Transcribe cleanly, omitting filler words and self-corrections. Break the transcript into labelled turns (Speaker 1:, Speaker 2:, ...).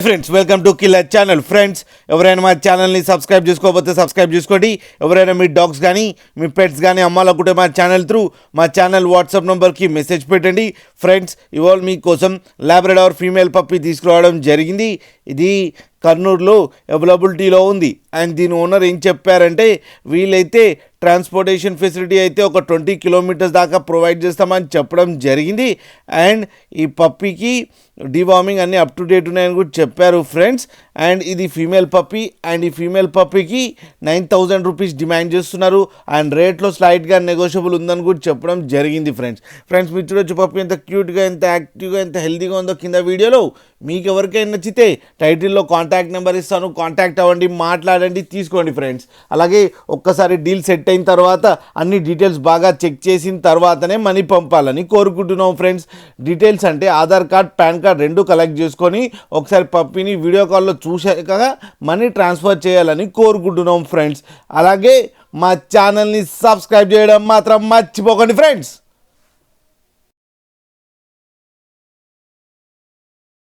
Speaker 1: Friends welcome to killer channel. Friends ఎవరైనా మా ఛానల్ని సబ్స్క్రైబ్ చేసుకోకపోతే సబ్స్క్రైబ్ చేసుకోండి. ఎవరైనా మీ డాగ్స్ కానీ మీ పెట్స్ కానీ అమ్మాలనుకుంటే మా ఛానల్ త్రూ మా ఛానల్ వాట్సాప్ నెంబర్కి మెసేజ్ పెట్టండి. ఫ్రెండ్స్ ఇవాళ మీకోసం లాబ్రడార్ ఫీమేల్ పప్పీ తీసుకురావడం జరిగింది. ఇది కర్నూలులో అవైలబిలిటీలో ఉంది. అండ్ దీని ఓనర్ ఏం చెప్పారంటే వీళ్ళైతే ట్రాన్స్పోర్టేషన్ ఫెసిలిటీ అయితే ఒక 20 కిలోమీటర్స్ దాకా ప్రొవైడ్ చేస్తామని చెప్పడం జరిగింది. అండ్ ఈ పప్పీకి డివార్మింగ్ అన్నీ అప్ టు డేట్ ఉన్నాయని కూడా చెప్పారు ఫ్రెండ్స్. అండ్ ఇది ఫీమేల్ పప్పీ అండ్ ఈ ఫీమేల్ పప్పీకి 9,000 రూపీస్ డిమాండ్ చేస్తున్నారు. అండ్ రేట్లో స్లైట్గా నెగోషియబుల్ ఉందని కూడా చెప్పడం జరిగింది ఫ్రెండ్స్ మీరు చూడొచ్చు పప్పీ ఎంత క్యూట్గా, ఎంత యాక్టివ్గా, ఎంత హెల్తీగా ఉందో కింద వీడియోలో. మీకు ఎవరికైనా నచ్చితే టైటిల్లో కాంటాక్ట్ నెంబర్ ఇస్తాను, కాంటాక్ట్ అవ్వండి, మాట్లాడండి, తీసుకోండి ఫ్రెండ్స్. అలాగే ఒక్కసారి డీల్ సెట్ అయిన తర్వాత అన్ని డీటెయిల్స్ బాగా చెక్ చేసిన తర్వాతనే మనీ పంపాలని కోరుకుంటున్నాం ఫ్రెండ్స్. డీటెయిల్స్ అంటే ఆధార్ కార్డ్, పాన్ కార్డ్ రెండు కలెక్ట్ చేసుకొని ఒకసారి పప్పీని వీడియో కాల్లో చూశాక మనీ ట్రాన్స్ఫర్ చేయాలని కోరుకుంటున్నాం ఫ్రెండ్స్. అలాగే మా ఛానల్ని సబ్స్క్రైబ్ చేయడం మాత్రం మర్చిపోకండి ఫ్రెండ్స్.